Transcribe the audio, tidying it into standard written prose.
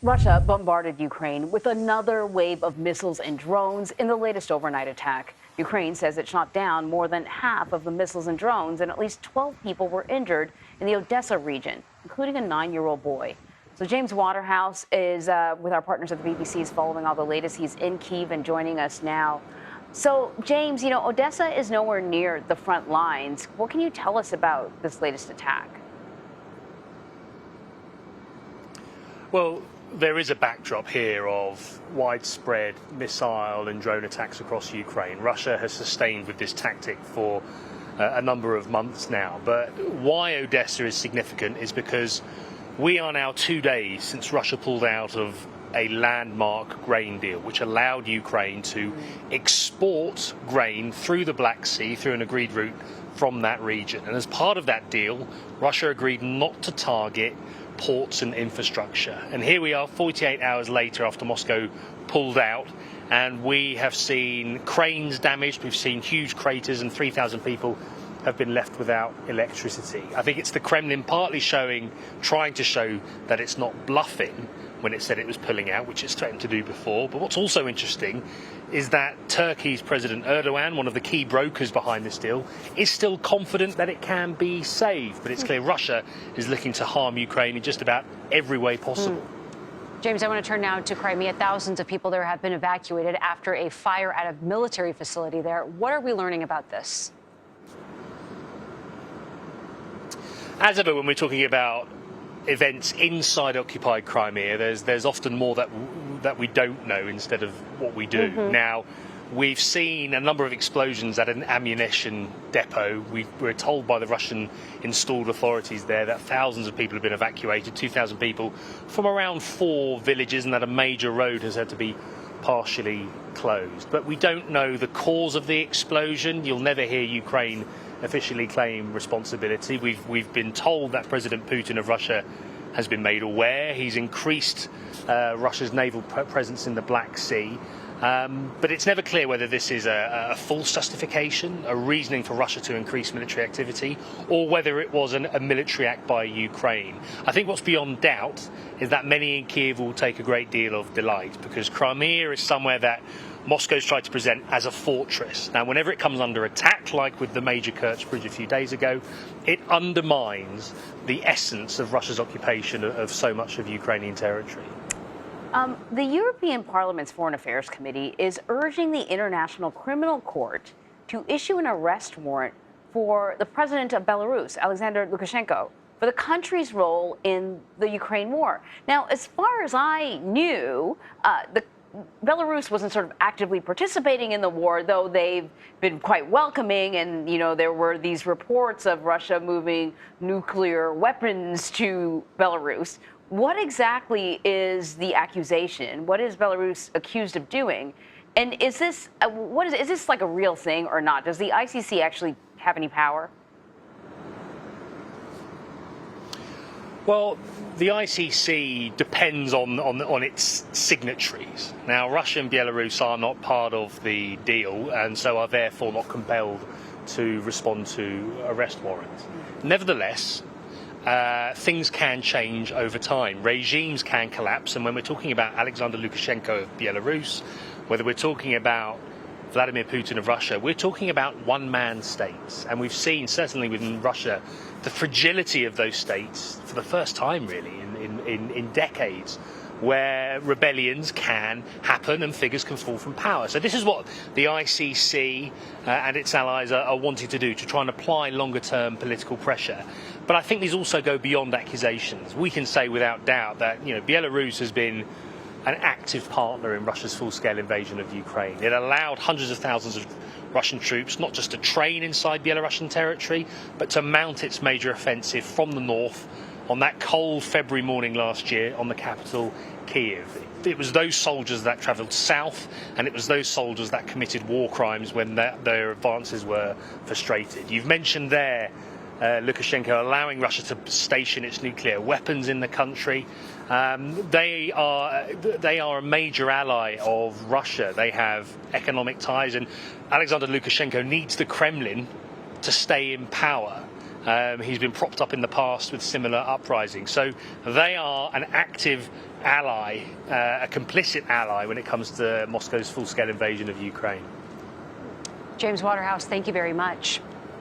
Russia bombarded Ukraine with another wave of missiles and drones in the latest overnight attack. Ukraine says it shot down more than half of the missiles and drones, and at least 12 people were injured in the Odesa region, including a 9-year-old boy. So James Waterhouse is with our partners at the BBC, is following all the latest. He's in Kyiv and joining us now. So, James, Odessa is nowhere near the front lines. What can you tell us about this latest attack? Well, there is a backdrop here of widespread missile and drone attacks across Ukraine. Russia has sustained with this tactic for a number of months now. But why Odessa is significant is because we are now 2 days since Russia pulled out of a landmark grain deal, which allowed Ukraine to export grain through the Black Sea through an agreed route from that region. And as part of that deal, Russia agreed not to target ports and infrastructure. And here we are 48 hours later after Moscow pulled out, and we have seen cranes damaged, we've seen huge craters, and 3,000 people have been left without electricity. I think it's the Kremlin partly trying to show that it's not bluffing when it said it was pulling out, which it's threatened to do before. But what's also interesting is that Turkey's President Erdogan, one of the key brokers behind this deal, is still confident that it can be saved. But it's clear Russia is looking to harm Ukraine in just about every way possible. James, I want to turn now to Crimea. Thousands of people there have been evacuated after a fire at a military facility there. What are we learning about this? As ever, when we're talking about events inside occupied Crimea, there's often more that we don't know instead of what we do. Now, we've seen a number of explosions at an ammunition depot. We're told by the Russian installed authorities there that thousands of people have been evacuated, 2,000 people from around 4 villages, and that a major road has had to be partially closed. But we don't know the cause of the explosion. You'll never hear Ukraine officially claim responsibility. We've been told that President Putin of Russia has been made aware. He's increased Russia's naval presence in the Black Sea. But it's never clear whether this is a false justification, a reasoning for Russia to increase military activity, or whether it was a military act by Ukraine. I think what's beyond doubt is that many in Kyiv will take a great deal of delight, because Crimea is somewhere that Moscow's tried to present as a fortress. Now, whenever it comes under attack, like with the major Kerch bridge a few days ago, it undermines the essence of Russia's occupation of so much of Ukrainian territory. The European Parliament's Foreign Affairs Committee is urging the International Criminal Court to issue an arrest warrant for the president of Belarus, Alexander Lukashenko, for the country's role in the Ukraine war. Now, as far as I knew, Belarus wasn't sort of actively participating in the war, though they've been quite welcoming. And, there were these reports of Russia moving nuclear weapons to Belarus. What exactly is the accusation? What is Belarus accused of doing? And is this is this like a real thing or not? Does the ICC actually have any power? Well, the ICC depends on its signatories. Now, Russia and Belarus are not part of the deal, and so are therefore not compelled to respond to arrest warrants. Nevertheless, things can change over time. Regimes can collapse, and when we're talking about Alexander Lukashenko of Belarus, whether we're talking about Vladimir Putin of Russia, we're talking about one-man states. And we've seen, certainly within Russia, the fragility of those states for the first time, really, in decades, where rebellions can happen and figures can fall from power. So this is what the ICC and its allies are wanting to do, to try and apply longer-term political pressure. But I think these also go beyond accusations. We can say without doubt that Belarus has been an active partner in Russia's full-scale invasion of Ukraine. It allowed hundreds of thousands of Russian troops not just to train inside Belarusian territory, but to mount its major offensive from the north on that cold February morning last year on the capital, Kyiv. It was those soldiers that travelled south, and it was those soldiers that committed war crimes when their advances were frustrated. You've mentioned there Lukashenko allowing Russia to station its nuclear weapons in the country. They are a major ally of Russia. They have economic ties, and Alexander Lukashenko needs the Kremlin to stay in power. He's been propped up in the past with similar uprisings. So they are an active ally, a complicit ally when it comes to Moscow's full-scale invasion of Ukraine. James Waterhouse, thank you very much.